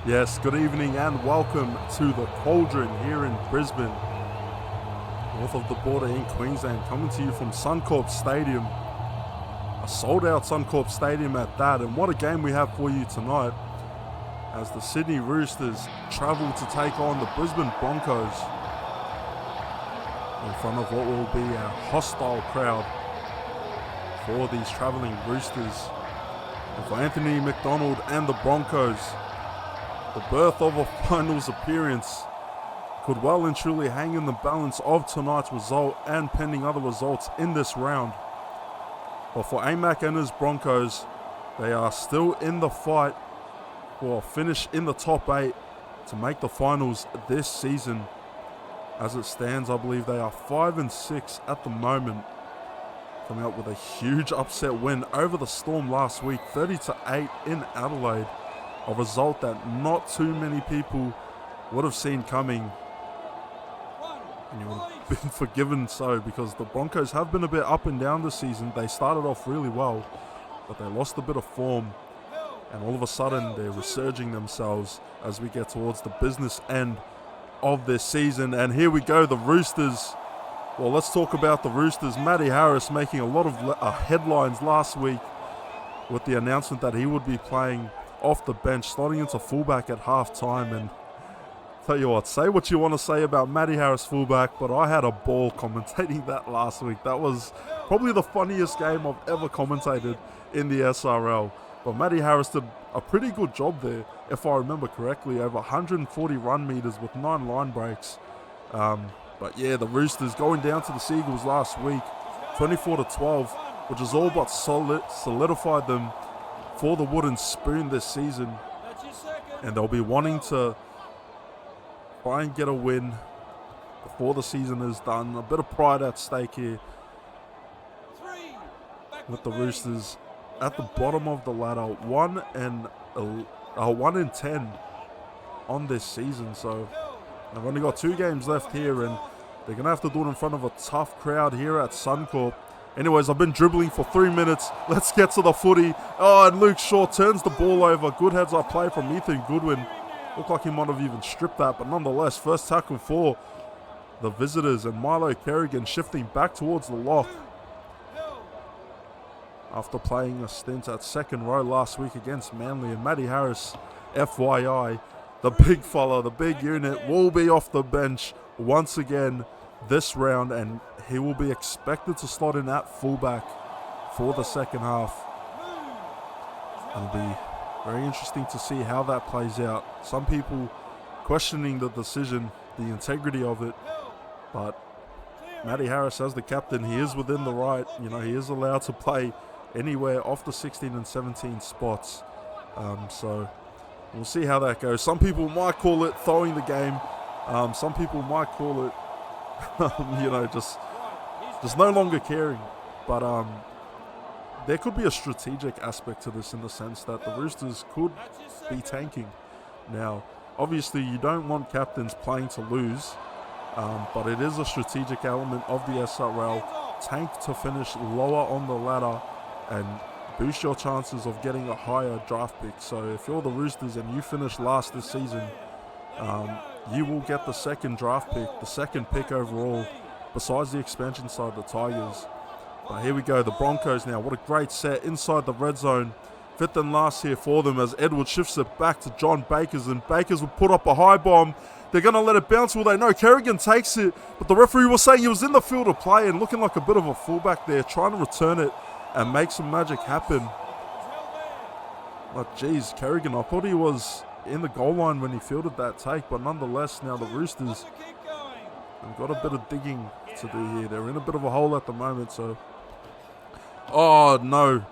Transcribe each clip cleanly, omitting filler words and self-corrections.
Yes, good evening and welcome to the Cauldron here in Brisbane, north of the border in Queensland, coming to you from Suncorp Stadium, a sold-out Suncorp Stadium at that. And what a game we have for you tonight as the Sydney Roosters travel to take on the Brisbane Broncos in front of what will be a hostile crowd for these travelling Roosters. And for Anthony McDonald and the Broncos, the birth of a finals appearance could well and truly hang in the balance of tonight's result and pending other results in this round. But for AMAC and his Broncos, they are still in the fight for a finish in the top 8 to make the finals this season. As it stands, I believe they are 5-6 at the moment, coming up with a huge upset win over the Storm last week, 30-8 in Adelaide. A result that not too many people would have seen coming. And you would have been forgiven so, because the Broncos have been a bit up and down this season. They started off really well, but they lost a bit of form. And all of a sudden, they're resurging themselves as we get towards the business end of this season. And here we go, the Roosters. Well, let's talk about the Roosters. Matty Harris making a lot of headlines last week with the announcement that he would be playing off the bench, slotting into fullback at half-time. And tell you what, say what you want to say about Matty Harris fullback, but I had a ball commentating that last week. That was probably the funniest game I've ever commentated in the SRL. But Matty Harris did a pretty good job there, if I remember correctly, over 140 run meters with 9 line breaks. But yeah, the Roosters going down to the Seagulls last week, 24-12, which has all but solidified them for the wooden spoon this season. And they'll be wanting to try and get a win before the season is done. A bit of pride at stake here with the Roosters at the bottom of the ladder, 1-10 on this season. So they've only got 2 games left here, and they're going to have to do it in front of a tough crowd here at Suncorp. Anyways, I've been dribbling for 3 minutes. Let's get to the footy. Oh, and Luke Shaw turns the ball over. Good heads-up play from Ethan Goodwin. Looked like he might have even stripped that, but nonetheless, first tackle for the visitors, and Milo Kerrigan shifting back towards the lock after playing a stint at second row last week against Manly. And Matty Harris, FYI, the big fella, the big unit, will be off the bench once again this round, and he will be expected to slot in at fullback for the second half. It'll be very interesting to see how that plays out. Some people questioning the decision, the integrity of it, but Matty Harris, as the captain, he is within the right. You know, he is allowed to play anywhere off the 16 and 17 spots. So we'll see how that goes. Some people might call it throwing the game. Some people might call it just no longer caring. But there could be a strategic aspect to this, in the sense that the Roosters could be tanking. Now, obviously, you don't want captains playing to lose, but it is a strategic element of the SRL. Tank to finish lower on the ladder and boost your chances of getting a higher draft pick. So if you're the Roosters and you finish last this season, you will get the second draft pick, the second pick overall, besides the expansion side, the Tigers. But here we go, the Broncos now. What a great set inside the red zone. 5th and last here for them as Edward shifts it back to John Bakers, and Bakers will put up a high bomb. They're going to let it bounce. Will they? No, Kerrigan takes it, but the referee was saying he was in the field of play and looking like a bit of a fullback there, trying to return it and make some magic happen. But geez, Kerrigan, I thought he was in the goal line when he fielded that take, but nonetheless, now the Roosters have got a bit of digging to do here. They're in a bit of a hole at the moment, so... Oh, no.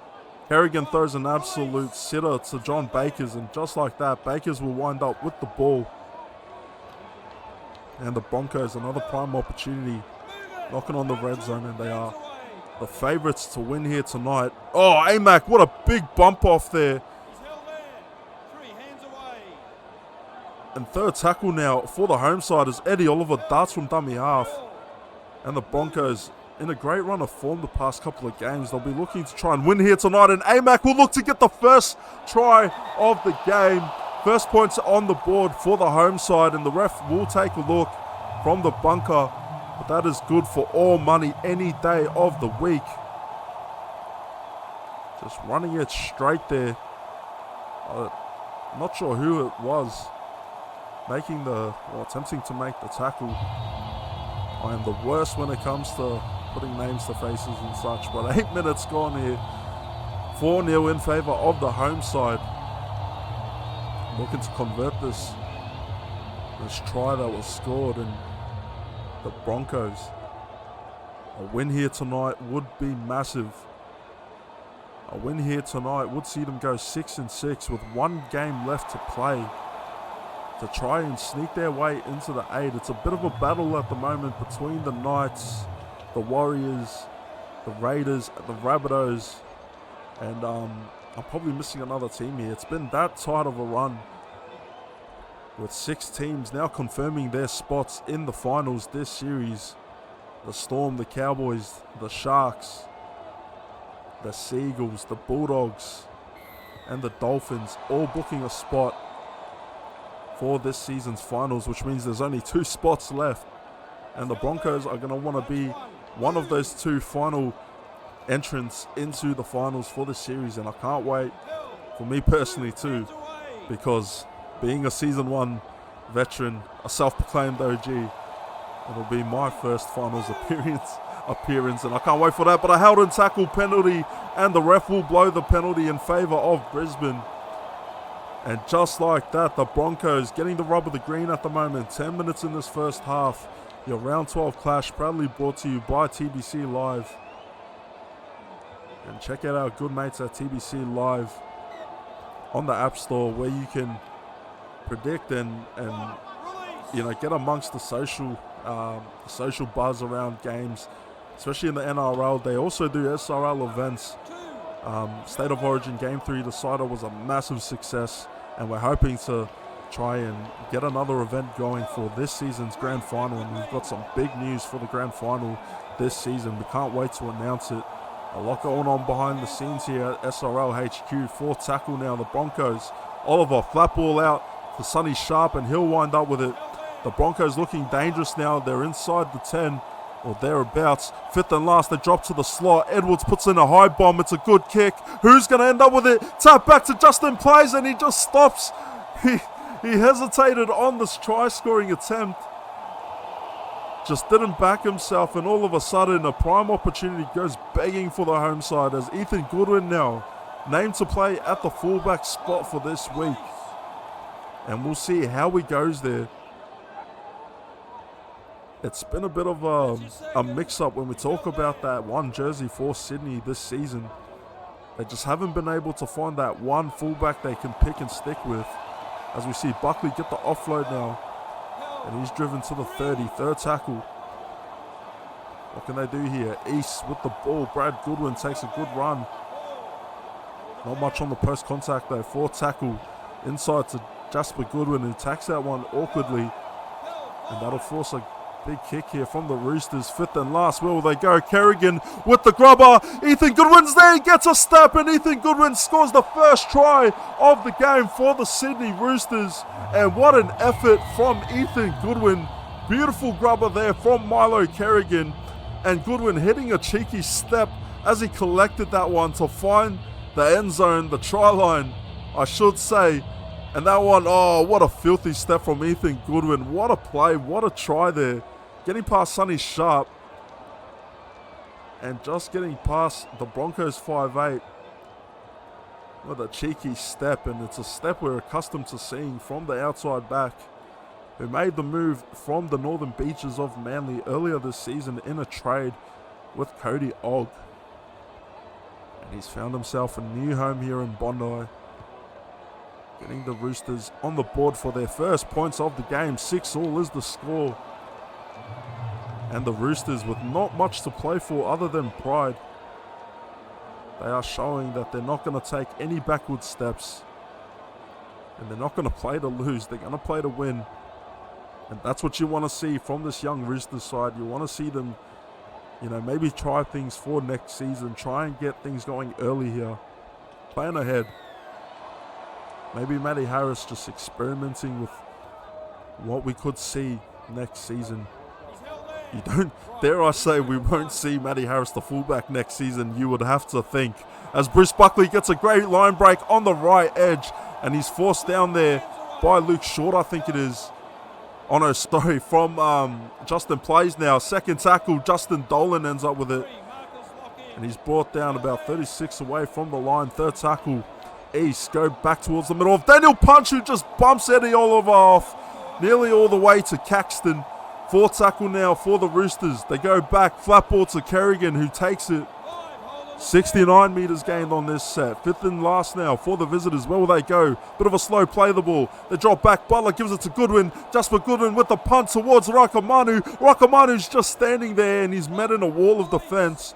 Kerrigan throws an absolute sitter to John Bakers, and just like that, Bakers will wind up with the ball. And the Broncos, another prime opportunity, knocking on the red zone, and they are the favourites to win here tonight. Oh, AMAC, what a big bump off there. And third tackle now for the home side as Eddie Oliver darts from dummy half. And the Broncos in a great run of form the past couple of games. They'll be looking to try and win here tonight. And AMAC will look to get the first try of the game First points on the board for the home side, and the ref will take a look from the bunker. But that is good for all money any day of the week. Just running it straight there. Not sure who it was attempting to make the tackle. I am the worst when it comes to putting names to faces and such, but 8 minutes gone here. 4-0 in favour of the home side. Looking to convert this try that was scored, and the Broncos. A win here tonight would be massive. A win here tonight would see them go 6-6 with 1 game left to play to try and sneak their way into the 8. It's a bit of a battle at the moment between the Knights, the Warriors, the Raiders, the Rabbitohs, and I'm probably missing another team here. It's been that tight of a run with 6 teams now confirming their spots in the finals this series. The Storm, the Cowboys, the Sharks, the Seagulls, the Bulldogs, and the Dolphins all booking a spot for this season's finals, which means there's only 2 spots left. And the Broncos are going to want to be one of those 2 final entrants into the finals for this series. And I can't wait for me personally too, because being a season 1 veteran, a self-proclaimed OG, it'll be my first finals appearance, and I can't wait for that. But a held and tackle penalty, and the ref will blow the penalty in favour of Brisbane. And just like that, the Broncos getting the rub of the green at the moment. 10 minutes in this first half. Your round 12 clash proudly brought to you by TBC Live. And check out our good mates at TBC Live on the App Store, where you can predict and get amongst the social buzz around games, especially in the NRL. They also do SRL events. State of Origin Game 3 decider was a massive success, and we're hoping to try and get another event going for this season's grand final, and we've got some big news for the grand final this season. We can't wait to announce it. A lot going on behind the scenes here at SRL HQ. 4th tackle now, the Broncos. Oliver, flat ball out to Sonny Sharp, and he'll wind up with it. The Broncos looking dangerous now. They're inside the 10 or thereabouts. 5th and last, they drop to the slot. Edwards puts in a high bomb. It's a good kick. Who's going to end up with it? Tap back to Justin Plays, and he just stops. He hesitated on this try-scoring attempt. Just didn't back himself, and all of a sudden a prime opportunity goes begging for the home side, as Ethan Goodwin now named to play at the fullback spot for this week. And we'll see how he goes there. It's been a bit of a mix-up when we talk about that one jersey for Sydney this season. They just haven't been able to find that one fullback they can pick and stick with. As we see Buckley get the offload now, and he's driven to the 30, 3rd tackle. What can they do here? East with the ball. Brad Goodwin takes a good run. Not much on the post contact though. 4th tackle inside to Jasper Goodwin, who tacks that one awkwardly, and that'll force a big kick here from the Roosters. 5th and last, where will they go? Kerrigan with the grubber. Ethan Goodwin's there, he gets a step, and Ethan Goodwin scores the first try of the game for the Sydney Roosters. And what an effort from Ethan Goodwin. Beautiful grubber there from Milo Kerrigan, and Goodwin hitting a cheeky step as he collected that one to find the end zone, the try line, I should say. And that one, oh, what a filthy step from Ethan Goodwin. What a play, what a try there. Getting past Sonny Sharp and just getting past the Broncos 5'8" with a cheeky step. And it's a step we're accustomed to seeing from the outside back, who made the move from the Northern Beaches of Manly earlier this season in a trade with Cody Ogg. And he's found himself a new home here in Bondi. Getting the Roosters on the board for their first points of the game. 6-all is the score. And the Roosters, with not much to play for other than pride, they are showing that they're not going to take any backward steps. And they're not going to play to lose. They're going to play to win. And that's what you want to see from this young Roosters side. You want to see them, maybe try things for next season. Try and get things going early here. Plan ahead. Maybe Matty Harris just experimenting with what we could see next season. You don't, dare I say, we won't see Matty Harris the fullback next season, you would have to think. As Bruce Buckley gets a great line break on the right edge, and he's forced down there by Luke Short, I think it is. Oh no, sorry, from Justin Plays now. Second tackle, Justin Dolan ends up with it. And he's brought down about 36 away from the line. Third tackle, East, go back towards the middle of Daniel Punch, who just bumps Eddie Oliver off nearly all the way to Caxton. Fourth tackle now for the Roosters. They go back, flat ball to Kerrigan, who takes it. 69 metres gained on this set. Fifth and last now for the visitors. Where will they go? Bit of a slow play the ball. They drop back. Butler gives it to Goodwin. Jasper Goodwin with the punt towards Rakamanu. Rakamanu's just standing there and he's met in a wall of defence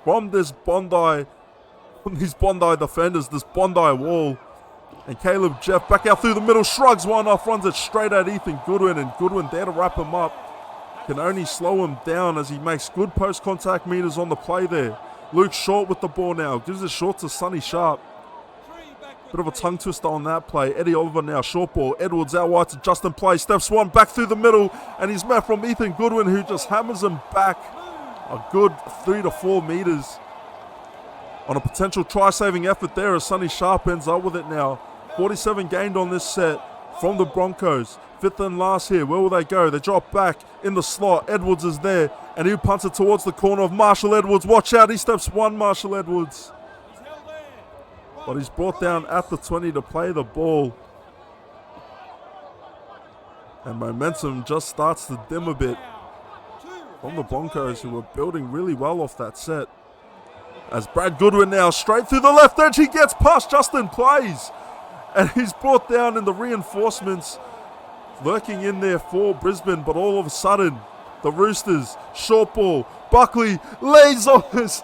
from these Bondi defenders, this Bondi wall. And Caleb Jeff back out through the middle, shrugs one off, runs it straight at Ethan Goodwin, and Goodwin there to wrap him up. Can only slow him down as he makes good post-contact meters on the play there. Luke Short with the ball now, gives it short to Sonny Sharp. Bit of a tongue twister on that play. Eddie Oliver now, short ball. Edwards out wide to Justin Play, steps one back through the middle, and he's met from Ethan Goodwin, who just hammers him back a good 3 to 4 meters. On a potential try-saving effort there as Sonny Sharp ends up with it now. 47 gained on this set from the Broncos. Fifth and last here. Where will they go? They drop back in the slot. Edwards is there, and he punts it towards the corner of Marshall Edwards. Watch out, he steps one, Marshall Edwards. But he's brought down at the 20 to play the ball. And momentum just starts to dim a bit from the Broncos, who were building really well off that set. As Brad Goodwin now straight through the left edge, he gets past Justin Plays. And he's brought down in the reinforcements, lurking in there for Brisbane. But all of a sudden, the Roosters, short ball, Buckley lands on his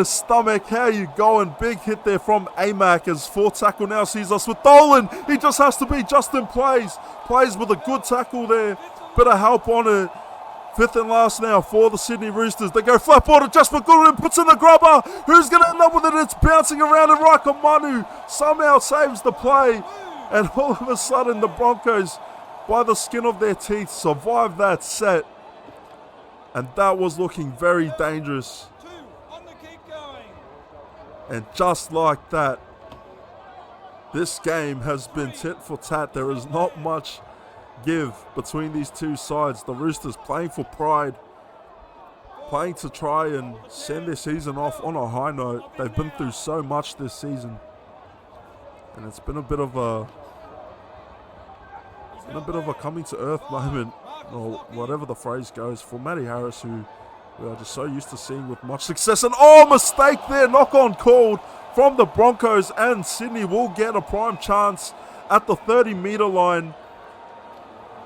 stomach. How you going? Big hit there from Amac as fourth tackle now sees us with Dolan. He just has to be Justin Plays. Plays with a good tackle there. Bit of help on it. Fifth and last now for the Sydney Roosters. They go flat ball to Jasper Goodwin, puts in the grubber. Who's going to end up with it? It's bouncing around, and Rakamanu somehow saves the play. And all of a sudden, the Broncos, by the skin of their teeth, survive that set. And that was looking very dangerous. And just like that, this game has been tit for tat. There is not much give between these two sides. The Roosters playing for pride, playing to try and send their season off on a high note. They've been through so much this season, and it's been a bit of a coming to earth moment, or whatever the phrase goes, for Matty Harris, who we are just so used to seeing with much success. And mistake there, knock on called from the Broncos, and Sydney will get a prime chance at the 30-meter line.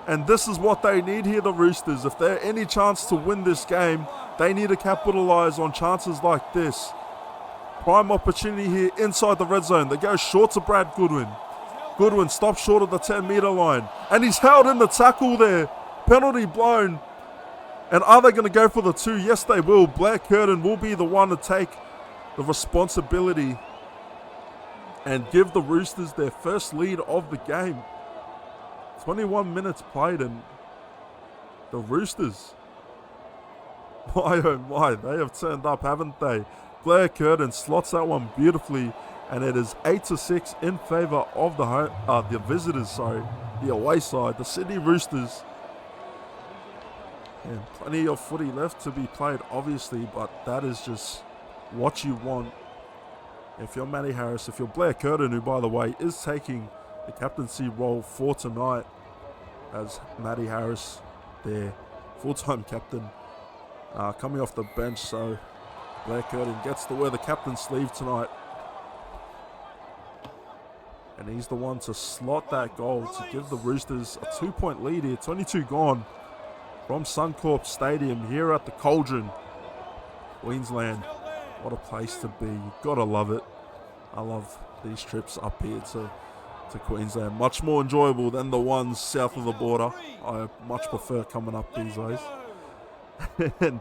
And this is what they need here, the Roosters. If they're any chance to win this game, they need to capitalise on chances like this. Prime opportunity here inside the red zone. They go short to Brad Goodwin. Goodwin stops short of the 10-meter line. And he's held in the tackle there. Penalty blown. And are they going to go for the 2? Yes, they will. Blair Curtin will be the one to take the responsibility and give the Roosters their first lead of the game. 21 minutes played, and the Roosters, my oh my, they have turned up, haven't they? Blair Curtin slots that one beautifully, and it is 8-6 in favour of the visitors, the away side, the Sydney Roosters. And plenty of footy left to be played, obviously, but that is just what you want. If you're Matty Harris, if you're Blair Curtin, who, by the way, is taking the captaincy role for tonight, as Matty Harris, their full-time captain, coming off the bench, so Blair Curtin gets to wear the captain's sleeve tonight. And he's the one to slot that goal to give the Roosters a 2-point lead here. 22 gone from Suncorp Stadium here at the Cauldron, Queensland. What a place to be. You've got to love it. I love these trips up here to Queensland. Much more enjoyable than the ones south of the border. I much prefer coming up these days. And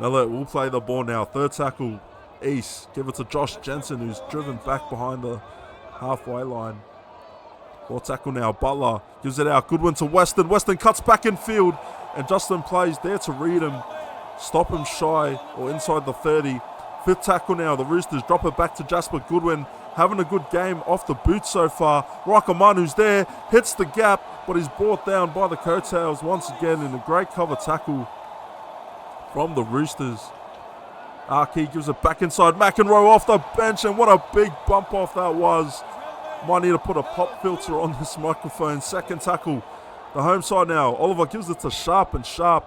Miller will play the ball now. Third tackle, East. Give it to Josh Jensen, who's driven back behind the halfway line. Ball tackle now. Butler gives it out. Goodwin to Weston. Weston cuts back in field. And Justin plays there to read him. Stop him shy or inside the 30. Fifth tackle now. The Roosters drop it back to Jasper Goodwin. Having a good game off the boot so far. Raikamanu's there. Hits the gap. But he's brought down by the coattails once again in a great cover tackle from the Roosters. Archie gives it back inside. McEnroe off the bench. And what a big bump off that was. Might need to put a pop filter on this microphone. Second tackle. The home side now. Oliver gives it to Sharp, and Sharp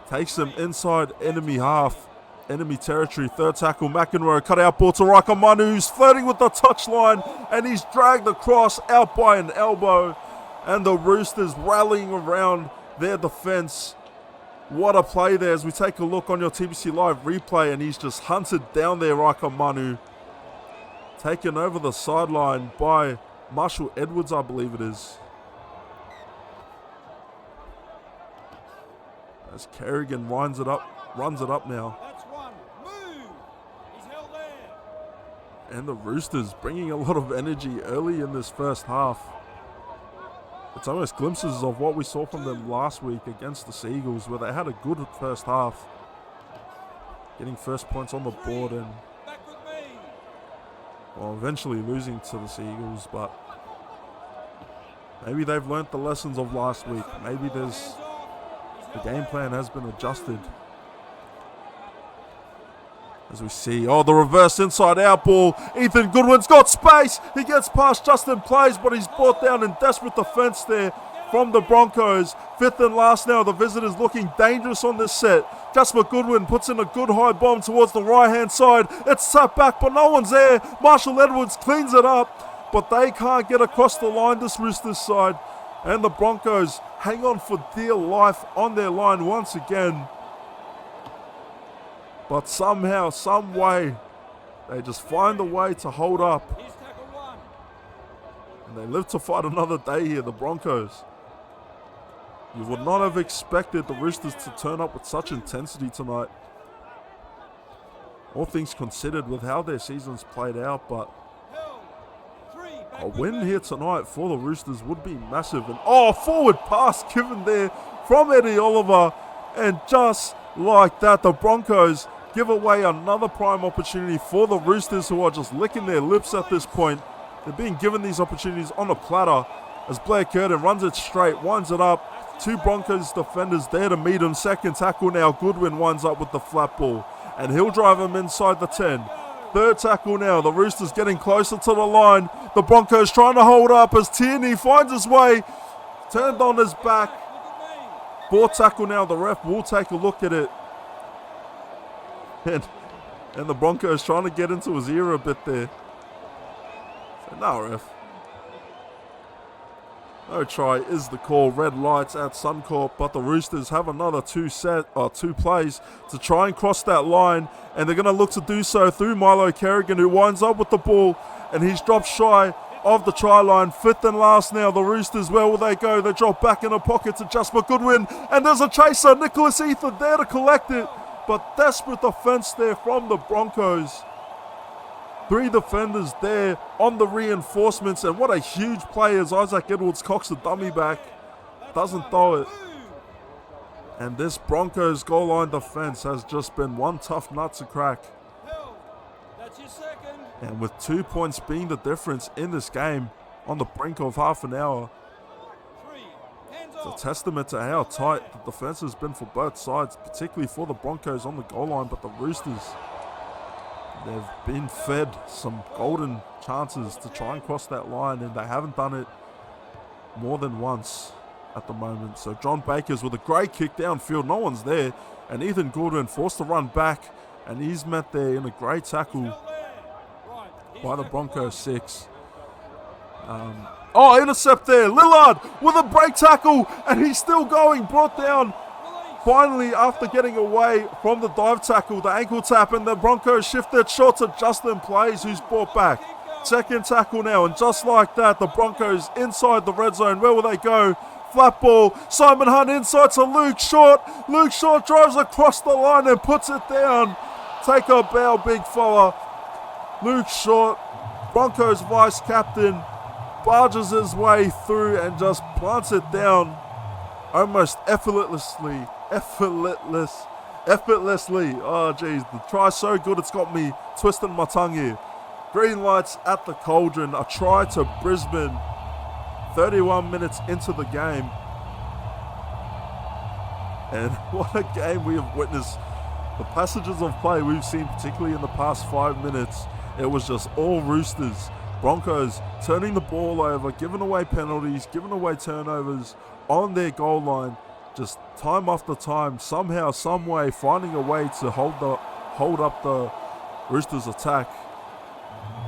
takes him inside enemy half. Enemy territory. Third tackle. McEnroe cut out ball to Raikamaну, who's flirting with the touchline, and he's dragged across out by an elbow. And the Roosters rallying around their defense. What a play there as we take a look on your TBC Live replay, and he's just hunted down there, Raikamanu. Taken over the sideline by Marshall Edwards, I believe it is. As Kerrigan runs it up now. That's one. Move. He's held there. And the Roosters bringing a lot of energy early in this first half. It's almost glimpses of what we saw from them last week against the Seagulls, where they had a good first half. Getting first points on the board and eventually losing to the Seagulls, but maybe they've learnt the lessons of last week. Maybe the game plan has been adjusted. As we see, the reverse inside out ball. Ethan Goodwin's got space. He gets past Justin Plays, but he's brought down in desperate defense there from the Broncos. Fifth and last now. The visitors looking dangerous on this set. Jasper Goodwin puts in a good high bomb towards the right-hand side. It's tapped back, but no one's there. Marshall Edwards cleans it up, but they can't get across the line, this Roosters side. And the Broncos hang on for dear life on their line once again. But somehow, some way, they just find a way to hold up. And they live to fight another day here, the Broncos. You would not have expected the Roosters to turn up with such intensity tonight. All things considered with how their season's played out, but a win here tonight for the Roosters would be massive. And forward pass given there from Eddie Oliver. And just like that, the Broncos give away another prime opportunity for the Roosters, who are just licking their lips at this point. They're being given these opportunities on a platter as Blair Curtin runs it straight, winds it up. Two Broncos defenders there to meet him. Second tackle now. Goodwin winds up with the flat ball, and he'll drive him inside the 10. Third tackle now. The Roosters getting closer to the line. The Broncos trying to hold up as Tierney finds his way. Turned on his back. Fourth tackle now. The ref will take a look at it. And the Broncos trying to get into his ear a bit there. So, no, ref. No try is the call. Red lights at Suncorp, but the Roosters have another two plays to try and cross that line, and they're going to look to do so through Milo Kerrigan, who winds up with the ball, and he's dropped shy of the try line. Fifth and last now. The Roosters, where will they go? They drop back in the pocket to Jasper Goodwin, and there's a chaser. Nicholas Ether there to collect it, but desperate defense there from the Broncos. Three defenders there on the reinforcements, and what a huge play as Isaac Edwards cocks the dummy back. Doesn't throw it. And this Broncos goal line defense has just been one tough nut to crack. And with 2 points being the difference in this game on the brink of half an hour, it's a testament to how tight the defense has been for both sides, particularly for the Broncos on the goal line, but the Roosters, they've been fed some golden chances to try and cross that line, and they haven't done it more than once at the moment. So John Bakers with a great kick downfield. No one's there. And Ethan Goodwin forced to run back, and he's met there in a great tackle by the Broncos 6. Intercept there. Lillard with a break tackle, and he's still going. Brought down finally after getting away from the dive tackle, the ankle tap, and the Broncos shifted short to Justin Plays, who's brought back. Second tackle now, and just like that, the Broncos inside the red zone. Where will they go? Flat ball. Simon Hunt inside to Luke Short. Luke Short drives across the line and puts it down. Take a bow, big fella. Luke Short Broncos vice captain barges his way through and just plants it down almost effortlessly. Oh, geez, the try so good it's got me twisting my tongue here. Green lights at the Cauldron, a try to Brisbane, 31 minutes into the game. And what a game we have witnessed. The passages of play we've seen, particularly in the past 5 minutes, it was just all Roosters. Broncos turning the ball over, giving away penalties, giving away turnovers on their goal line, just time after time, somehow, some way, finding a way to hold up the Roosters' attack.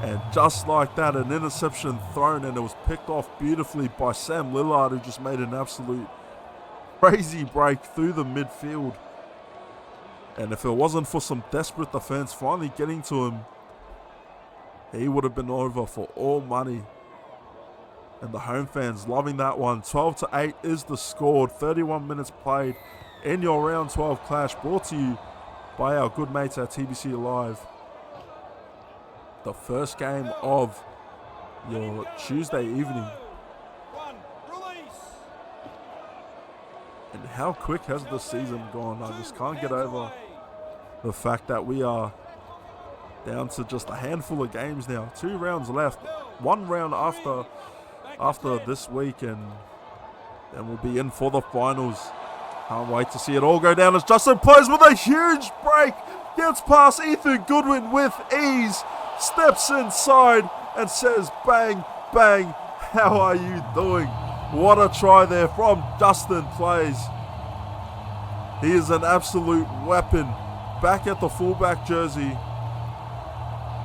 And just like that, an interception thrown, and it was picked off beautifully by Sam Lillard, who just made an absolute crazy break through the midfield. And if it wasn't for some desperate defense finally getting to him, he would have been over for all money. And the home fans loving that one. 12-8 is the score. 31 minutes played in your round 12 clash, brought to you by our good mates at TBC Live. The first game of your Tuesday evening. And how quick has the season gone? I just can't get over the fact that we are down to just a handful of games now. 2 rounds left. 1 round after this week, and then we'll be in for the finals. Can't wait to see it all go down as Justin plays with a huge break. Gets past Ethan Goodwin with ease. Steps inside and says, bang, bang, how are you doing? What a try there from Justin Plays. He is an absolute weapon back at the fullback jersey.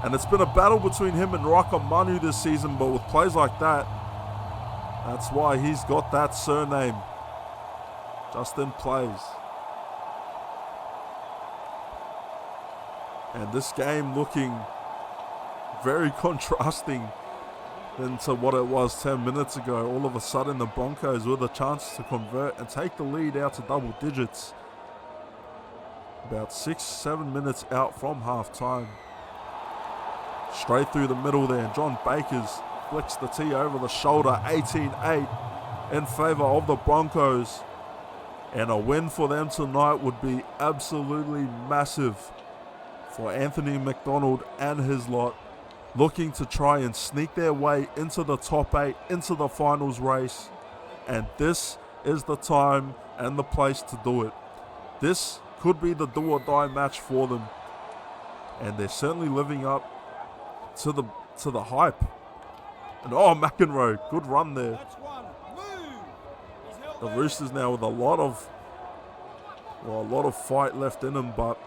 And it's been a battle between him and Raka Manu this season, but with plays like that, that's why he's got that surname. Justin Plays. And this game looking very contrasting into what it was 10 minutes ago. All of a sudden, the Broncos with a chance to convert and take the lead out to double digits. About 6-7 minutes out from half time. Straight through the middle there. John Bakers flicks the tee over the shoulder. 18-8 in favour of the Broncos. And a win for them tonight would be absolutely massive for Anthony McDonald and his lot, looking to try and sneak their way into the top 8, into the finals race. And this is the time and the place to do it. This could be the do or die match for them. And they're certainly living up to the hype. And oh, McEnroe, good run there. The Roosters now with a lot of fight left in them, but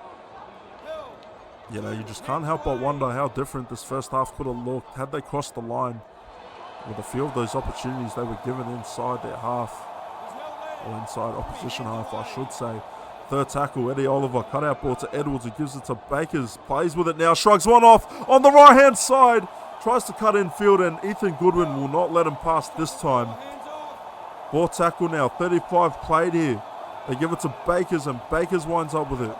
you know, you just can't help but wonder how different this first half could have looked had they crossed the line with a few of those opportunities they were given inside their half, or inside opposition half, I should say. Third tackle, Eddie Oliver, cutout ball to Edwards, who gives it to Bakers, plays with it now, shrugs one off on the right-hand side, tries to cut in field, and Ethan Goodwin will not let him pass this time. Fourth tackle now, 35 played here. They give it to Bakers, and Bakers winds up with it.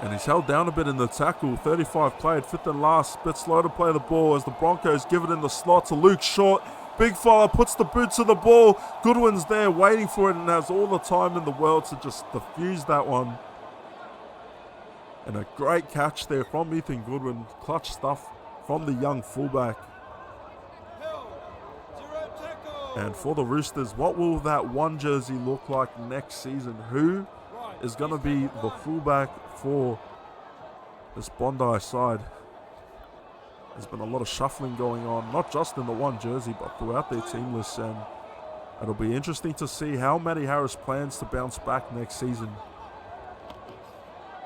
And he's held down a bit in the tackle. 35 played, fifth and last. Bit slow to play the ball as the Broncos give it in the slot to Luke Short. Big fella puts the boot to the ball. Goodwin's there waiting for it and has all the time in the world to just defuse that one. And a great catch there from Ethan Goodwin. Clutch stuff from the young fullback. And for the Roosters, what will that one jersey look like next season? Who is going to be the fullback for this Bondi side? There's been a lot of shuffling going on, not just in the one jersey, but throughout their team list. And it'll be interesting to see how Matty Harris plans to bounce back next season.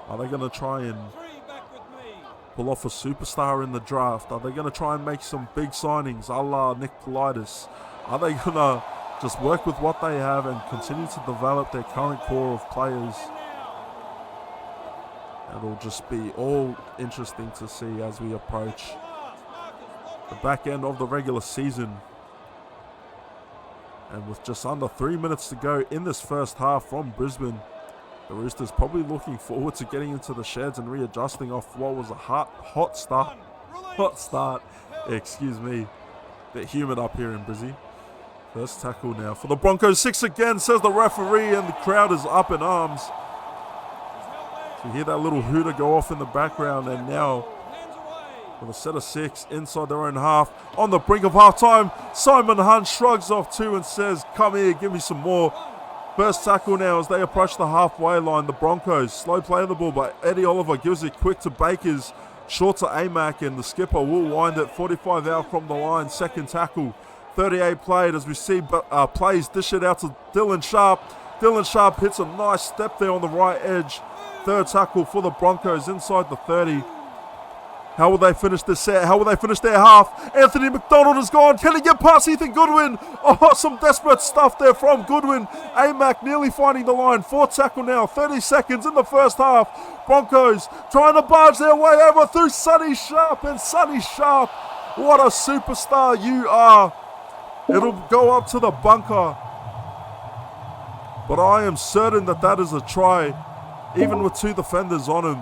Are they going to try and pull off a superstar in the draft? Are they going to try and make some big signings a la Nick Politis? Are they going to just work with what they have and continue to develop their current core of players? It'll just be all interesting to see as we approach the back end of the regular season. And with just under 3 minutes to go in this first half from Brisbane, the Roosters probably looking forward to getting into the sheds and readjusting off what was a hot start hot start. Excuse me. Bit humid up here in Brizzy. First tackle now for the Broncos. 6 again, says the referee, and the crowd is up in arms. So you hear that little hooter go off in the background, and now with a set of 6 inside their own half, on the brink of halftime, Simon Hunt shrugs off 2 and says, come here, give me some more. First tackle now as they approach the halfway line. The Broncos slow play the ball, but Eddie Oliver gives it quick to Bakers, short to Amac, and the skipper will wind it 45 out from the line. Second tackle, 38 played as we see plays dish it out to Dylan Sharp. Dylan Sharp hits a nice step there on the right edge. Third tackle for the Broncos inside the 30. How will they finish this set? How will they finish their half? Anthony McDonald is gone. Can he get past Ethan Goodwin? Oh, some desperate stuff there from Goodwin. Amac nearly finding the line. Fourth tackle now. 30 seconds in the first half. Broncos trying to barge their way over through Sonny Sharp. And Sonny Sharp, what a superstar you are. It'll go up to the bunker. But I am certain that that is a try, even with 2 defenders on him.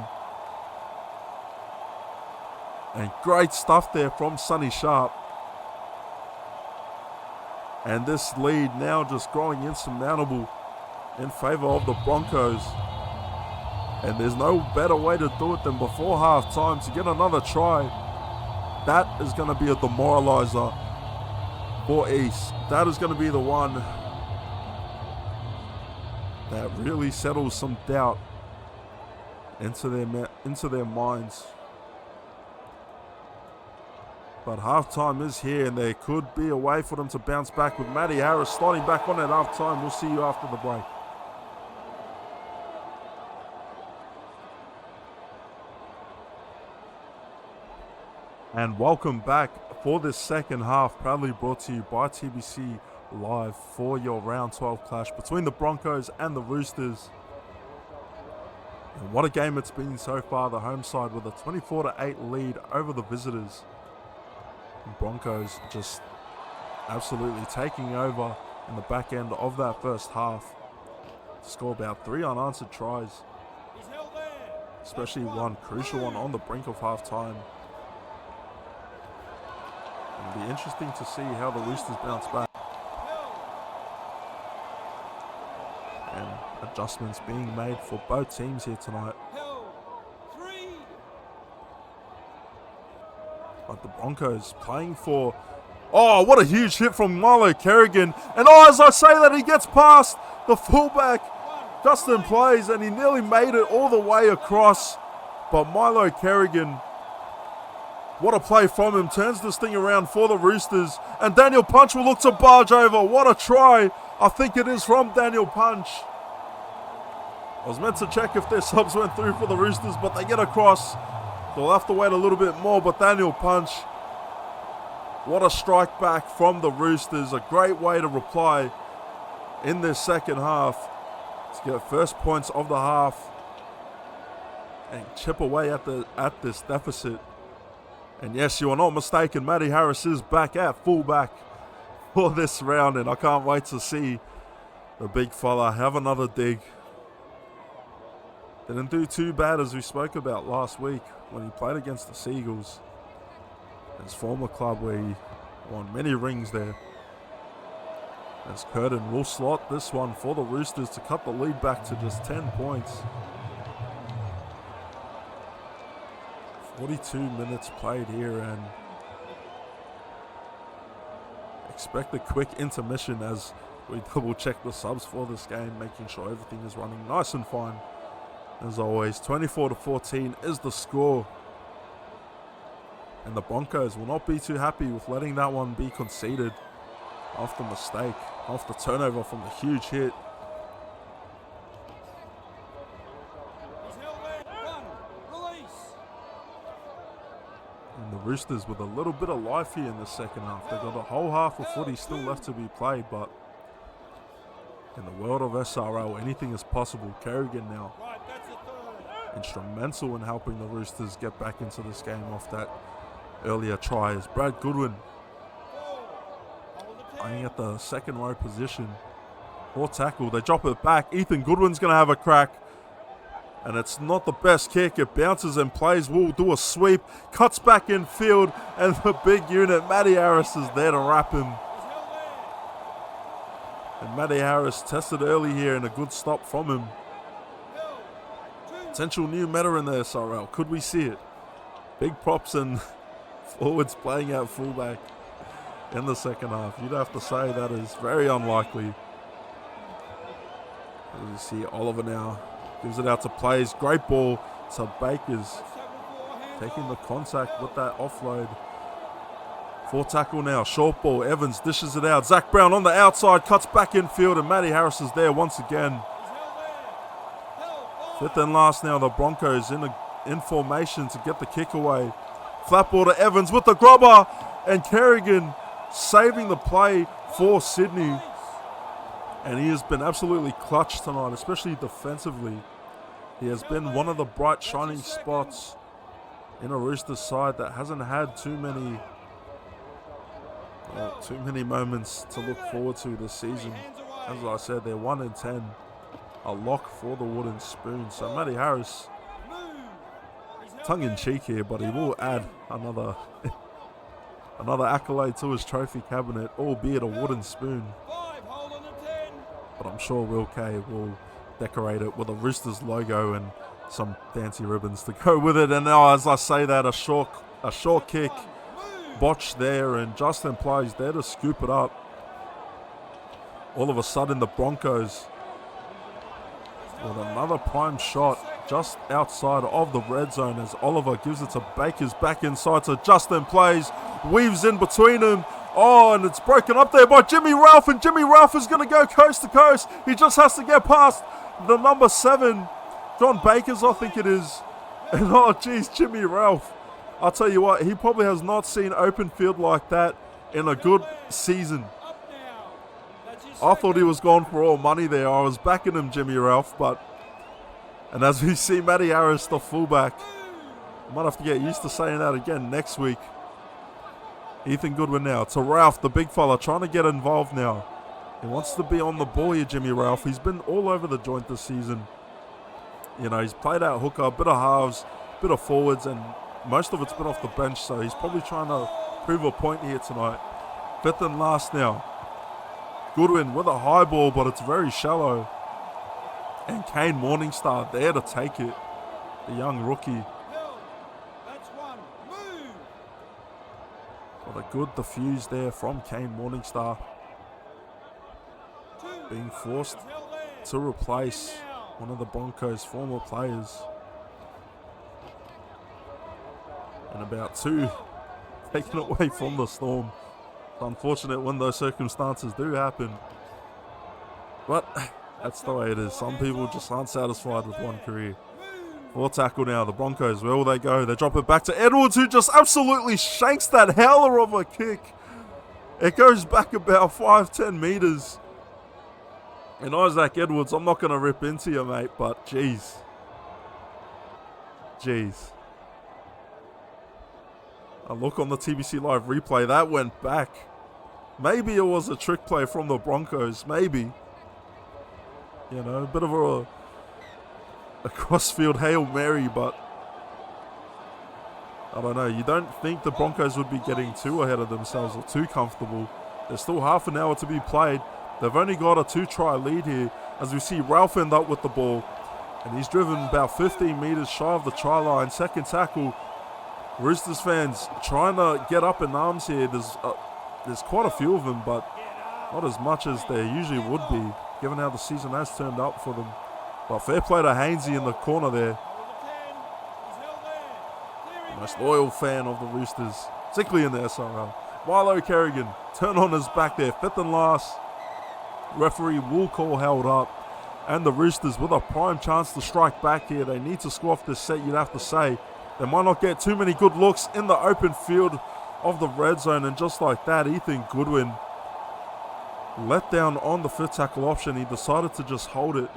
And great stuff there from Sonny Sharp. And this lead now just growing insurmountable in favour of the Broncos. And there's no better way to do it than before half time to get another try. That is going to be a demoraliser for East. That is going to be the one that really settles some doubt into their minds. But halftime is here, and there could be a way for them to bounce back with Matty Harris sliding back on at halftime. We'll see you after the break. And welcome back for this second half, proudly brought to you by TBC Live for your round 12 clash between the Broncos and the Roosters. And what a game it's been so far. The home side with a 24-8 lead over the visitors. And Broncos just absolutely taking over in the back end of that first half to score about 3 unanswered tries, especially one crucial one on the brink of half time. It'll be interesting to see how the Roosters bounce back. And adjustments being made for both teams here tonight. But the Broncos playing for... Oh, what a huge hit from Milo Kerrigan. And as I say that, he gets past the fullback. Justin plays, and he nearly made it all the way across. But Milo Kerrigan, what a play from him. Turns this thing around for the Roosters. And Daniel Punch will look to barge over. What a try. I think it is from Daniel Punch. I was meant to check if their subs went through for the Roosters, but they get across. They'll have to wait a little bit more, but Daniel Punch, what a strike back from the Roosters. A great way to reply in this second half to get first points of the half and chip away at this deficit. And yes, you are not mistaken, Matty Harris is back at fullback for this round, and I can't wait to see the big fella have another dig. Didn't do too bad as we spoke about last week when he played against the Seagulls, his former club, where he won many rings there. As Curtin will slot this one for the Roosters to cut the lead back to just 10 points. 42 minutes played here, and expect a quick intermission as we double check the subs for this game, making sure everything is running nice and fine. As always, 24-14 is the score. And the Broncos will not be too happy with letting that one be conceded off the mistake, off the turnover from the huge hit. And the Roosters with a little bit of life here in the second half. They've got a whole half of footy still left to be played, but in the world of SRL, anything is possible. Kerrigan now instrumental in helping the Roosters get back into this game off that earlier try, as Brad Goodwin playing at the second row position. Poor tackle, they drop it back. Ethan Goodwin's going to have a crack. And it's not the best kick. It bounces and plays. Will do a sweep. Cuts back in field. And the big unit, Matty Harris, is there to wrap him. And Matty Harris tested early here and a good stop from him. Potential new meta in the SRL. Could we see it? Big props and forwards playing out fullback in the second half. You'd have to say that is very unlikely. As you see Oliver now gives it out to Plays. Great ball to Bakers. Taking the contact with that offload. 4 tackle now. Short ball. Evans dishes it out. Zach Brown on the outside. Cuts back in field and Matty Harris is there once again. 5th and last now. The Broncos in formation to get the kick away. Flat ball to Evans with the grubber. And Kerrigan saving the play for Sydney. And he has been absolutely clutch tonight, especially defensively. He has been one of the bright shining spots in a Roosters side that hasn't had too many moments to look forward to this season. As I said, they're 1 in 10. A lock for the wooden spoon. So Matty Harris, tongue in cheek here, but he will add another accolade to his trophy cabinet, albeit a wooden spoon. But I'm sure Will K will decorate it with a Roosters logo and some fancy ribbons to go with it. And now, as I say that, a short kick botched there, and Justin Plays there to scoop it up. All of a sudden, the Broncos with another prime shot just outside of the red zone as Oliver gives it to Bakers back inside to Justin Plays, weaves in between them. Oh, and it's broken up there by Jimmy Ralph, and Jimmy Ralph is going to go coast to coast. He just has to get past the number 7, John Bakers, I think it is. And oh, geez, Jimmy Ralph. I'll tell you what, he probably has not seen open field like that in a good season. I thought he was gone for all money there. I was backing him, Jimmy Ralph, and as we see Matty Harris, the fullback, I might have to get used to saying that again next week. Ethan Goodwin now to Ralph, the big fella, trying to get involved now. He wants to be on the ball here, Jimmy Ralph. He's been all over the joint this season. You know, he's played out hooker, a bit of halves, bit of forwards, and most of it's been off the bench, so he's probably trying to prove a point here tonight. 5th and last now. Goodwin with a high ball, but it's very shallow. And Kane Morningstar there to take it. The young rookie. But a good diffuse there from Kane Morningstar. Being forced to replace one of the Broncos' former players. And about 2 taken away from the Storm. It's unfortunate when those circumstances do happen. But that's the way it is. Some people just aren't satisfied with one career. 4 tackle now. The Broncos, where will they go? They drop it back to Edwards, who just absolutely shanks that howler of a kick. It goes back about 5-10 meters. And Isaac Edwards, I'm not going to rip into you, mate, but jeez. A look on the TBC Live replay, that went back. Maybe it was a trick play from the Broncos, maybe. You know, a bit of a crossfield Hail Mary, but I don't know. You don't think the Broncos would be getting too ahead of themselves or too comfortable. There's still half an hour to be played. They've only got a 2-try lead here as we see Ralph end up with the ball. And he's driven about 15 meters shy of the try line. Second tackle. Roosters fans trying to get up in arms here. There's quite a few of them, but not as much as there usually would be, given how the season has turned up for them. But fair play to Hainsey in the corner there. The most loyal fan of the Roosters, particularly in the SRL. Milo Kerrigan, turn on his back there, 5th and last. Referee will call held up. And the Roosters with a prime chance to strike back here. They need to score off this set, you'd have to say. They might not get too many good looks in the open field of the red zone. And just like that, Ethan Goodwin let down on the 5th tackle option. He decided to just hold it.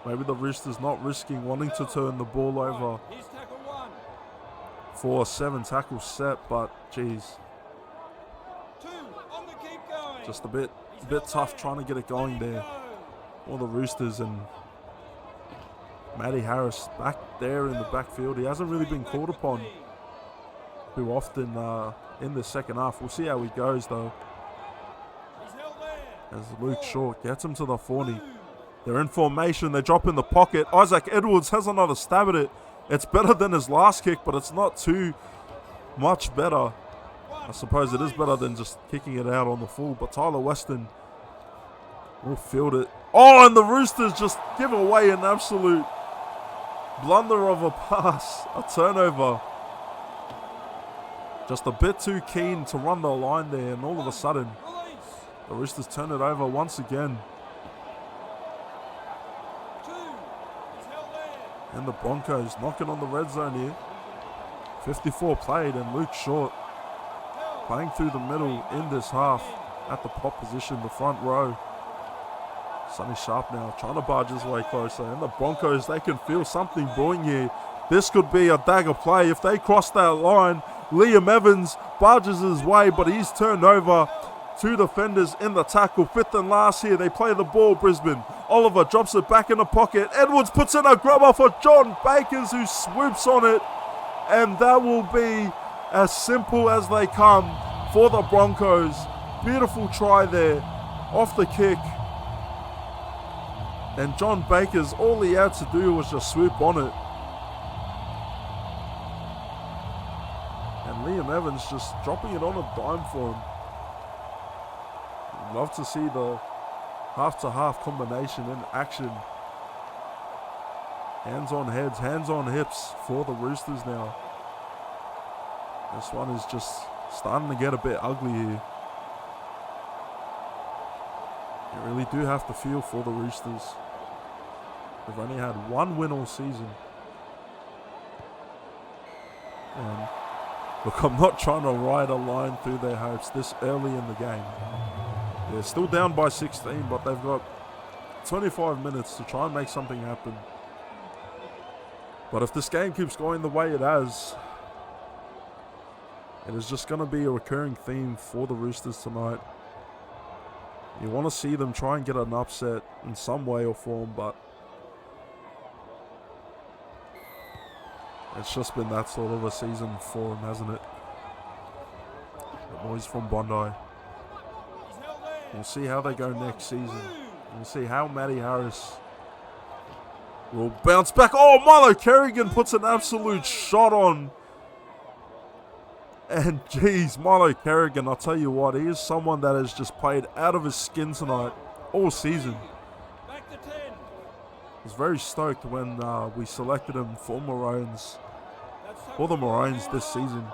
Maybe the Roosters not risking wanting to turn the ball over for a 7 tackle set, but geez. Just a bit tough trying to get it going there for the Roosters, and Matty Harris back there in the backfield. He hasn't really been called upon too often in the second half. We'll see how he goes though. As Luke Short gets him to the 40. They're in formation. They drop in the pocket. Isaac Edwards has another stab at it. It's better than his last kick, but it's not too much better. I suppose it is better than just kicking it out on the full, but Tyler Weston will field it. Oh, and the Roosters just give away an absolute blunder of a pass, a turnover. Just a bit too keen to run the line there, and all of a sudden, the Roosters turn it over once again. And the Broncos knocking on the red zone here. 54 played, and Luke Short playing through the middle in this half at the pop position, the front row. Sonny Sharp now trying to barge his way closer. And the Broncos, they can feel something brewing here. This could be a dagger play. If they cross that line, Liam Evans barges his way, but he's turned over. Two defenders in the tackle. Fifth and last here. They play the ball, Brisbane. Oliver drops it back in the pocket. Edwards puts in a grubber for John Bakers, who swoops on it. And that will be as simple as they come for the Broncos. Beautiful try there off the kick. And John Bakers, all he had to do was just swoop on it. And Liam Evans just dropping it on a dime for him. Love to see the half-to-half combination in action. Hands on heads, hands on hips for the Roosters now. This one is just starting to get a bit ugly here. You really do have to feel for the Roosters. They've only had one win all season. And look, I'm not trying to ride a line through their hopes this early in the game. They're still down by 16, but they've got 25 minutes to try and make something happen. But if this game keeps going the way it has, it is just going to be a recurring theme for the Roosters tonight. You want to see them try and get an upset in some way or form, but it's just been that sort of a season for them, hasn't it? The boys from Bondi. We'll see how they go next season. We'll see how Matty Harris will bounce back. Oh, Milo Kerrigan puts an absolute shot on. And geez, Milo Kerrigan, I'll tell you what, he is someone that has just played out of his skin tonight all season. I was very stoked when we selected him for the Maroons this season.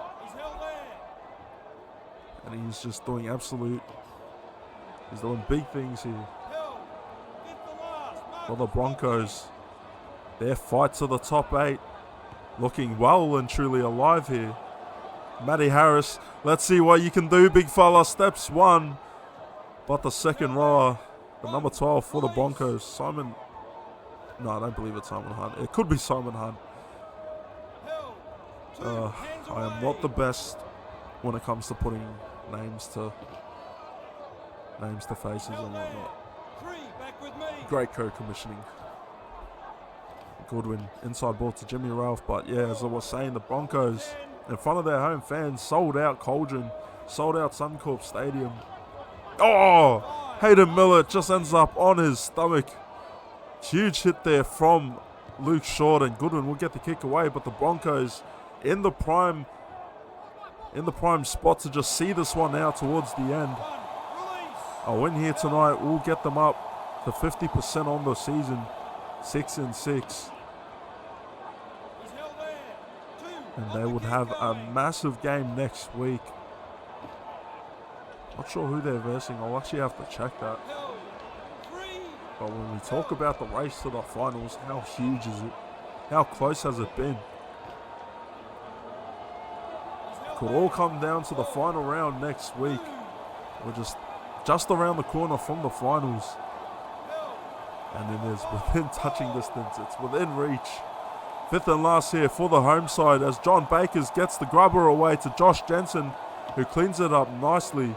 And he's just doing he's doing big things here. For the Broncos, their fight to the top 8, looking well and truly alive here. Matty Harris, let's see what you can do, big fella. Steps one. But the second rower, the number 12 for the Broncos, Simon. No, I don't believe it's Simon Hunt. It could be Simon Hunt. I am not the best when it comes to putting names to faces and whatnot. Great co-commissioning. Goodwin, inside ball to Jimmy Ralph. But yeah, as I was saying, the Broncos, in front of their home fans, sold out Cauldron, sold out Suncorp Stadium. Oh, Hayden Miller just ends up on his stomach. Huge hit there from Luke Short, and Goodwin will get the kick away, but the Broncos in the prime spot to just see this one out towards the end. A win here tonight will get them up to 50% on the season, 6-6. And they would have a massive game next week. Not sure who they're versing. I'll actually have to check that. But when we talk about the race to the finals, how huge is it? How close has it been? Could all come down to the final round next week. We're just around the corner from the finals. And it is within touching distance. It's within reach. Fifth and last here for the home side as John Bakers gets the grubber away to Josh Jensen, who cleans it up nicely.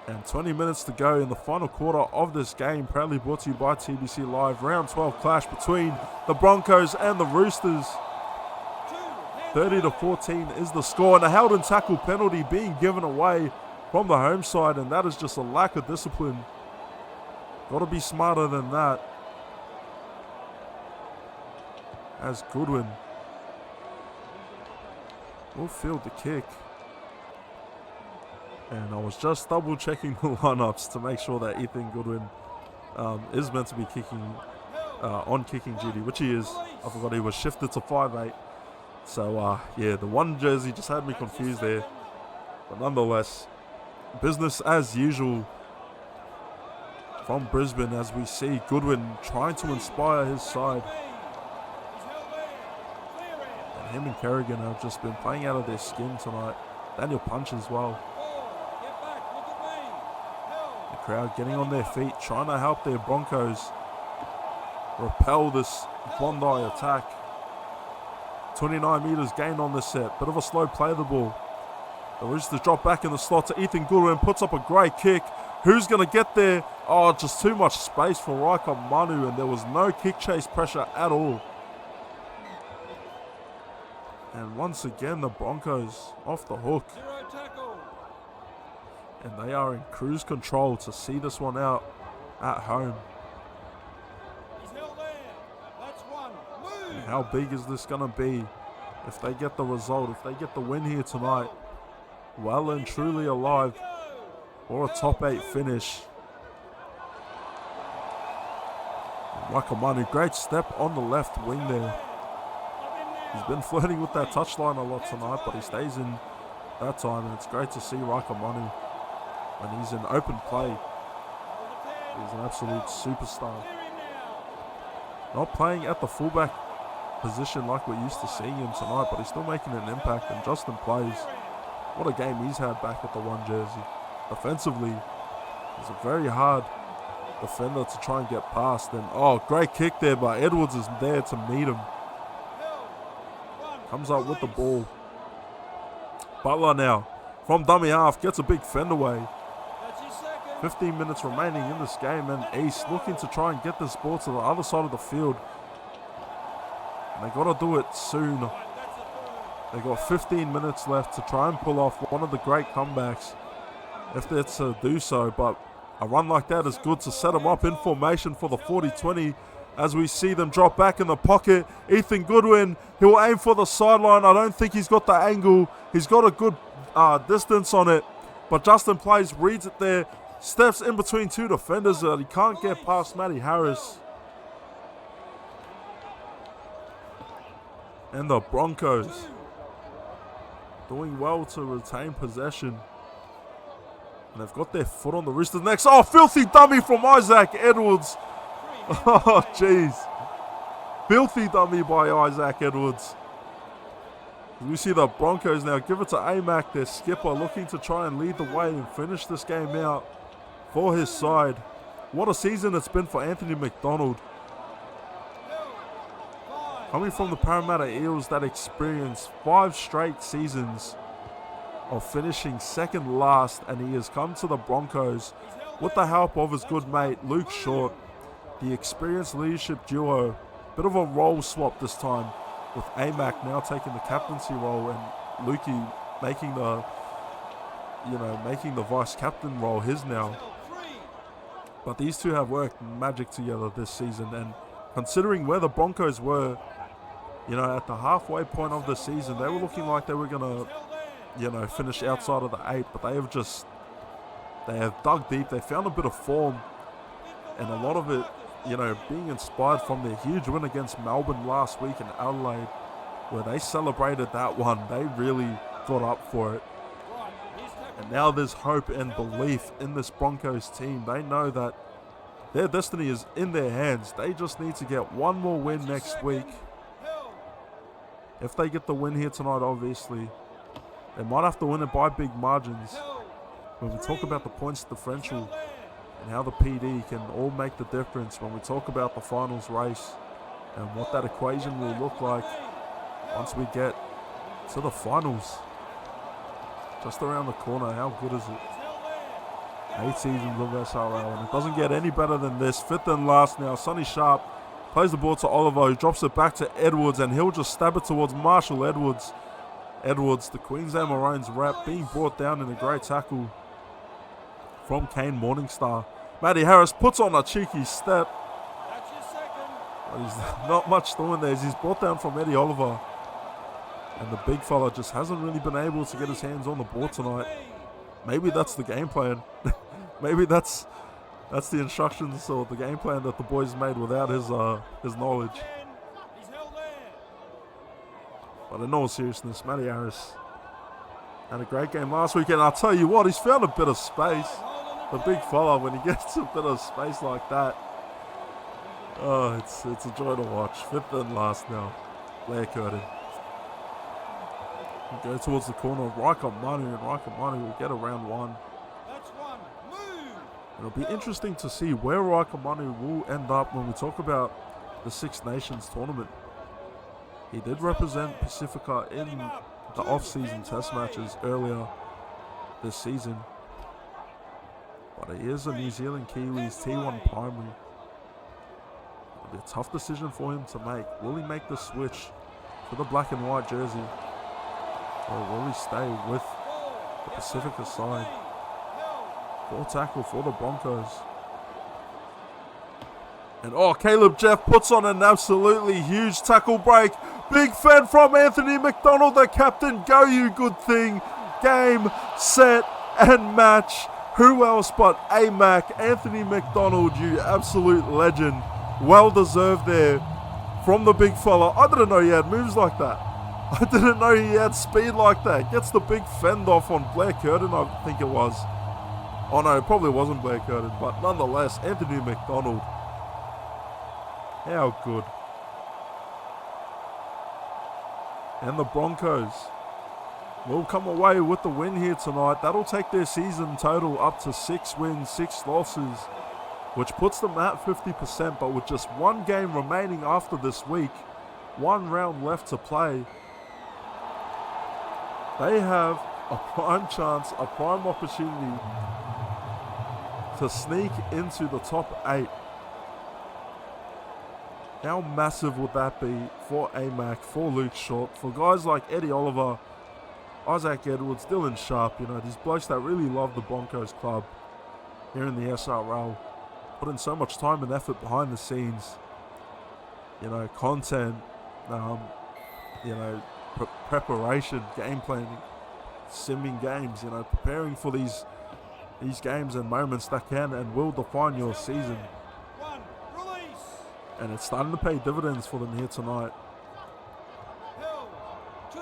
And 20 minutes to go in the final quarter of this game, proudly brought to you by TBC Live. Round 12 clash between the Broncos and the Roosters. 30-14 is the score, and a held and tackle penalty being given away from the home side, and that is just a lack of discipline. Got to be smarter than that. As Goodwin will field the kick. And I was just double checking the lineups to make sure that Ethan Goodwin is meant to be kicking on kicking duty, which he is. I forgot he was shifted to 5'8". So yeah, the one jersey just had me confused there. But nonetheless, business as usual from Brisbane as we see Goodwin trying to inspire his side. And him and Kerrigan have just been playing out of their skin tonight. Daniel Punch as well. The crowd getting on their feet, trying to help their Broncos repel this Bondi attack. 29 metres gained on this set. Bit of a slow play of the ball. The Roosters drop back in the slot to Ethan Goodwin. Puts up a great kick. Who's going to get there? Oh, just too much space for Raika Manu, and there was no kick chase pressure at all. And once again, the Broncos off the hook. And they are in cruise control to see this one out at home. And how big is this going to be if they get the result, if they get the win here tonight? Well and truly alive for a top 8 finish. Rakamani, great step on the left wing there. He's been flirting with that touchline a lot tonight, but he stays in that time, and it's great to see Rakamani when he's in open play. He's an absolute superstar. Not playing at the fullback position like we're used to seeing him tonight, but he's still making an impact, and Justin plays. What a game he's had back at the one jersey. Offensively, he's a very hard defender to try and get past. And oh, great kick there, but Edwards is there to meet him. Comes up with the ball. Butler now, from dummy half, gets a big fend away. 15 minutes remaining in this game, and East looking to try and get this ball to the other side of the field. And they got to do it soon. They got 15 minutes left to try and pull off one of the great comebacks, if they're to do so. But a run like that is good to set them up in formation for the 40-20 as we see them drop back in the pocket. Ethan Goodwin, he'll aim for the sideline. I don't think he's got the angle. He's got a good distance on it, but Justin plays, reads it there, steps in between two defenders. He can't get past Matty Harris. And the Broncos doing well to retain possession. And they've got their foot on the Roosters' necks. Oh, filthy dummy from Isaac Edwards. Oh, jeez. Filthy dummy by Isaac Edwards. We see the Broncos now give it to Amac, their skipper, looking to try and lead the way and finish this game out for his side. What a season it's been for Anthony McDonald. Coming from the Parramatta Eels that experienced 5 straight seasons of finishing second last, and he has come to the Broncos with the help of his good mate Luke Short, the experienced leadership duo. Bit of a role swap this time, with Amac now taking the captaincy role and Lukey making the vice captain role his now. But these two have worked magic together this season, and considering where the Broncos were, at the halfway point of the season, they were looking like they were going to, finish outside of the 8, but they have dug deep. They found a bit of form, and a lot of it, being inspired from their huge win against Melbourne last week in Adelaide, where they celebrated that one. They really got up for it. And now there's hope and belief in this Broncos team. They know that their destiny is in their hands. They just need to get one more win next week. If they get the win here tonight, obviously, they might have to win it by big margins. When we talk about the points differential and how the PD can all make the difference, when we talk about the finals race and what that equation will look like once we get to the finals. Just around the corner, how good is it? 8 seasons of SRL, and it doesn't get any better than this. 5th and last now. Sonny Sharp plays the ball to Oliver, who drops it back to Edwards, and he'll just stab it towards Marshall Edwards. Edwards, the Queensland Maroons rep, being brought down in a great tackle from Kane Morningstar. Matty Harris puts on a cheeky step. That's your second. But he's not much doing there. He's brought down from Eddie Oliver. And the big fella just hasn't really been able to get his hands on the ball tonight. Maybe that's the game plan. Maybe that's the instructions or the game plan that the boys made without his knowledge. He's held there. But in all seriousness, Matty Harris had a great game last weekend. I'll tell you what, he's found a bit of space. The big fella, when he gets a bit of space like that, oh, it's a joy to watch. 5th and last now. Blair Curtin. We go towards the corner of Riker Manu, and Riker Manu will get around one. That's one. Move. It'll be interesting to see where Riker Manu will end up when we talk about the Six Nations tournament. He did represent Pacifica in the off-season test matches earlier this season. But he is a New Zealand Kiwis T1 primary. It'll be a tough decision for him to make. Will he make the switch to the black and white jersey? Or will he stay with the Pacifica side? Ball tackle for the Broncos. And Caleb Jeff puts on an absolutely huge tackle break. Big fed from Anthony McDonald, the captain. Go you good thing. Game, set, and match. Who else but AMAC, Anthony McDonald, you absolute legend. Well deserved there from the big fella. I didn't know he had moves like that. I didn't know he had speed like that. Gets the big fend off on Blair Curtin, I think it was. Oh no, it probably wasn't Blair Curtin, but nonetheless, Anthony McDonald. How good. And the Broncos will come away with the win here tonight. That'll take their season total up to 6 wins, 6 losses, which puts them at 50%, but with just one game remaining after this week, 1 round left to play, they have a prime chance, a prime opportunity to sneak into the top 8. How massive would that be for AMAC, for Luke Short, for guys like Eddie Oliver, Isaac Edwards, Dylan Sharp, these blokes that really love the Broncos club here in the SRL, put in so much time and effort behind the scenes, content, preparation, game planning, simming games, preparing for these games and moments that can and will define your season. One. Release. And it's starting to pay dividends for them here tonight. Held. 2.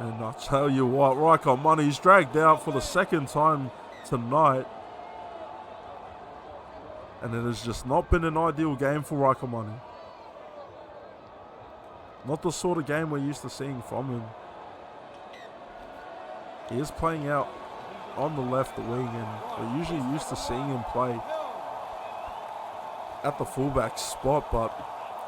And I'll tell you what, Riker Money's dragged out for the second time tonight. And it has just not been an ideal game for Riker Money. Not the sort of game we're used to seeing from him. He is playing out on the left wing, and we're usually used to seeing him play at the fullback spot, but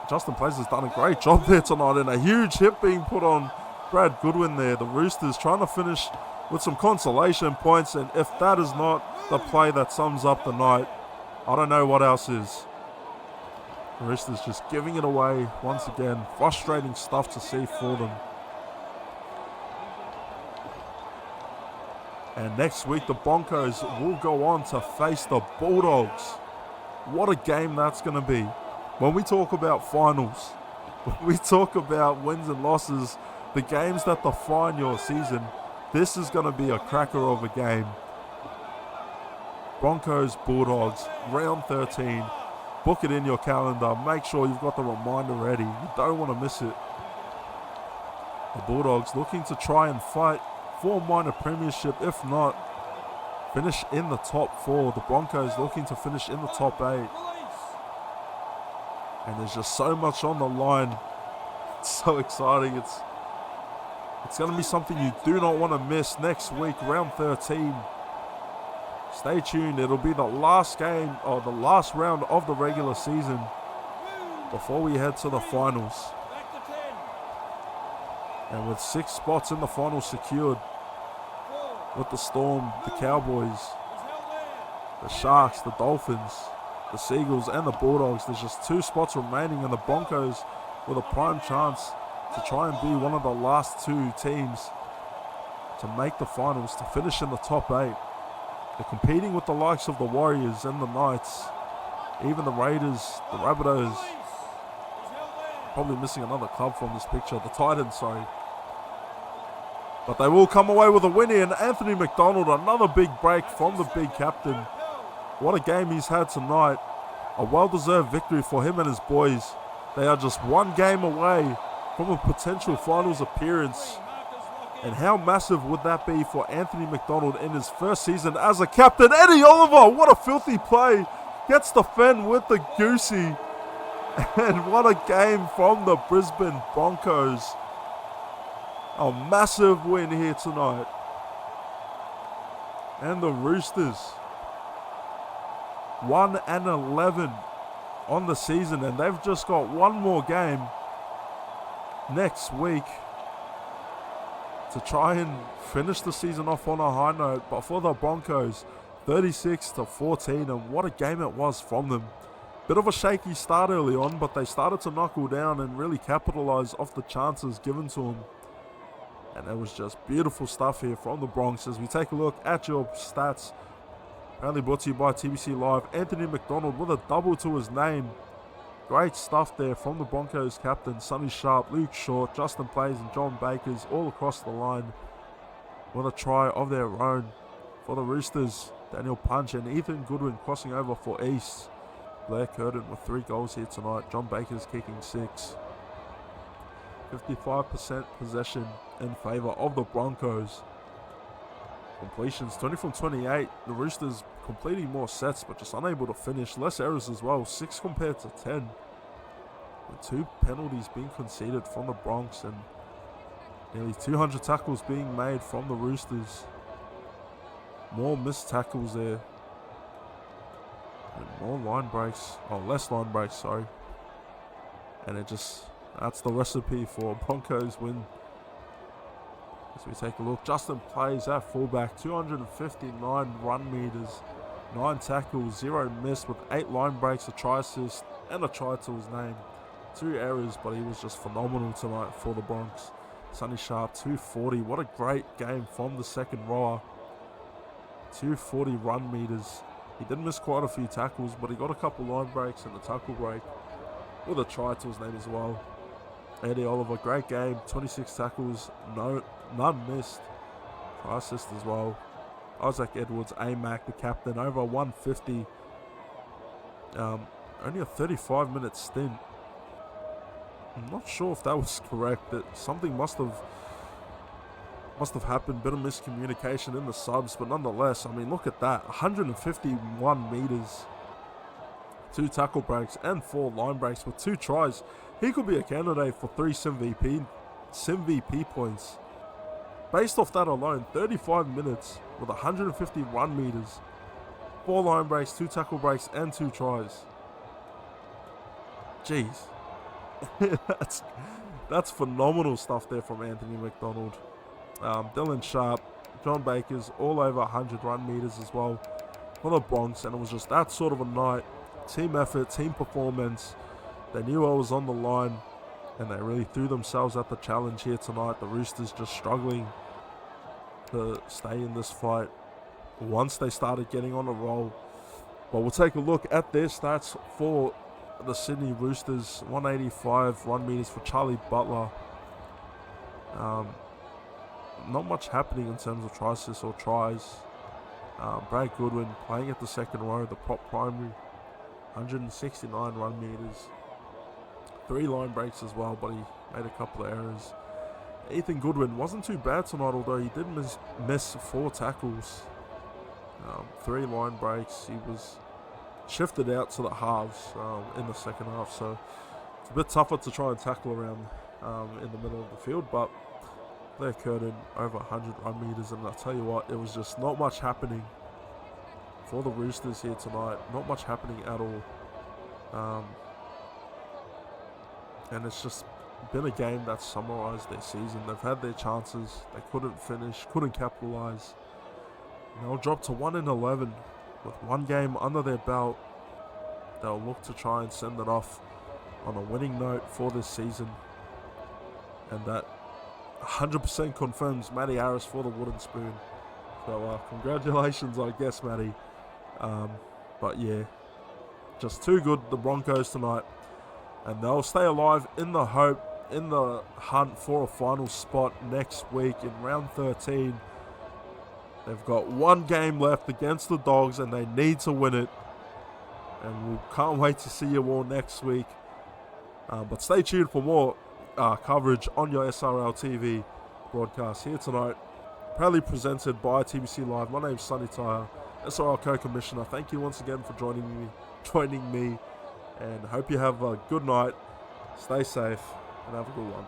Justin Place has done a great job there tonight, and a huge hit being put on Brad Goodwin there. The Roosters trying to finish with some consolation points, and if that is not the play that sums up the night, I don't know what else is. The Roosters just giving it away once again. Frustrating stuff to see for them. And next week, the Broncos will go on to face the Bulldogs. What a game that's going to be. When we talk about finals, when we talk about wins and losses, the games that define your season, this is going to be a cracker of a game. Broncos, Bulldogs, round 13. Book it in your calendar. Make sure you've got the reminder ready. You don't want to miss it. The Bulldogs looking to try and fight for a minor premiership. If not, finish in the top 4. The Broncos looking to finish in the top 8. And there's just so much on the line. It's so exciting. It's going to be something you do not want to miss next week, round 13. Stay tuned. It'll be the last game or the last round of the regular season before we head to the finals. Back to 10. And with 6 spots in the final secured, with the Storm, the Cowboys, the Sharks, the Dolphins, the Seagulls and the Bulldogs, there's just 2 spots remaining, and the Broncos with a prime chance to try and be one of the last 2 teams to make the finals, to finish in the top 8. They're competing with the likes of the Warriors and the Knights, even the Raiders, the Rabbitohs. Probably missing another club from this picture, the Titans, sorry. But they will come away with a win here, and Anthony McDonald, another big break from the big captain. What a game he's had tonight. A well-deserved victory for him and his boys. They are just 1 game away from a potential finals appearance. And how massive would that be for Anthony McDonald in his first season as a captain? Eddie Oliver, what a filthy play. Gets the fen with the goosey. And what a game from the Brisbane Broncos. A massive win here tonight. And the Roosters 1-11 on the season, and they've just got 1 more game next week to try and finish the season off on a high note. But for the Broncos, 36-14, and what a game it was from them. Bit of a shaky start early on, but they started to knuckle down and really capitalize off the chances given to them. And it was just beautiful stuff here from the Bronx. As we take a look at your stats, proudly brought to you by TBC Live. Anthony McDonald with a double to his name. Great stuff there from the Broncos captain, Sonny Sharp, Luke Short, Justin Plays and John Bakers all across the line with a try of their own. For the Roosters, Daniel Punch and Ethan Goodwin crossing over for East. Blair Curtin with 3 goals here tonight. John Bakers kicking 6. 55% possession in favour of the Broncos. Completions 20 from 28. The Roosters completing more sets but just unable to finish. Less errors as well, 6 compared to 10. With 2 penalties being conceded from the Bronx and nearly 200 tackles being made from the Roosters. More missed tackles there. And more line breaks. Oh, less line breaks, sorry. And that's the recipe for a Broncos win. As we take a look, Justin Plays at fullback, 259 run meters, 9 tackles, 0 missed with 8 line breaks, a try assist, and a try to his name. 2 errors, but he was just phenomenal tonight for the Bronx. Sonny Sharp, 240. What a great game from the second rower. 240 run meters. He did miss quite a few tackles, but he got a couple line breaks and a tackle break with a try to his name as well. Eddie Oliver, great game, 26 tackles, none missed. Try assist as well. Isaac Edwards, AMAC, the captain, over 150. Only a 35-minute stint. I'm not sure if that was correct. That something must have happened. Bit of miscommunication in the subs, but nonetheless, I mean, look at that. 151 meters. 2 tackle breaks and 4 line breaks with 2 tries. He could be a candidate for 3 SimVP points. Based off that alone, 35 minutes with 150 run meters, 4 line breaks, 2 tackle breaks, and 2 tries. Jeez. That's phenomenal stuff there from Anthony McDonald. Dylan Sharp, John Bakers, all over 100 run meters as well for the Bronx, and it was just that sort of a night. Team effort, team performance. They knew I was on the line, and they really threw themselves at the challenge here tonight. The Roosters just struggling to stay in this fight once they started getting on a roll. But we'll take a look at their stats for the Sydney Roosters. 185 run meters for Charlie Butler. Not much happening in terms of try assists or tries. Brad Goodwin playing at the second row, the prop primary. 169 run meters. 3 line breaks as well, but he made a couple of errors. Ethan Goodwin wasn't too bad tonight, although he did miss 4 tackles. 3 line breaks. He was shifted out to the halves in the second half, so it's a bit tougher to try and tackle around in the middle of the field, but Blair Curtin over 100 run meters, and I'll tell you what, it was just not much happening for the Roosters here tonight. Not much happening at all. And it's just been a game that summarised their season. They've had their chances. They couldn't finish, couldn't capitalise. They'll drop to 1-11 with one game under their belt. They'll look to try and send it off on a winning note for this season. And that 100% confirms Matty Harris for the wooden spoon. So congratulations, I guess, Matty. But yeah, just too good, the Broncos tonight. And they'll stay alive in the hunt for a final spot next week in round 13. They've got one game left against the Dogs and they need to win it. And we can't wait to see you all next week. But stay tuned for more coverage on your SRL TV broadcast here tonight. Proudly presented by TBC Live. My name's Sonny Tyre, SRL Co-Commissioner. Thank you once again for joining me. And hope you have a good night. Stay safe and have a good one.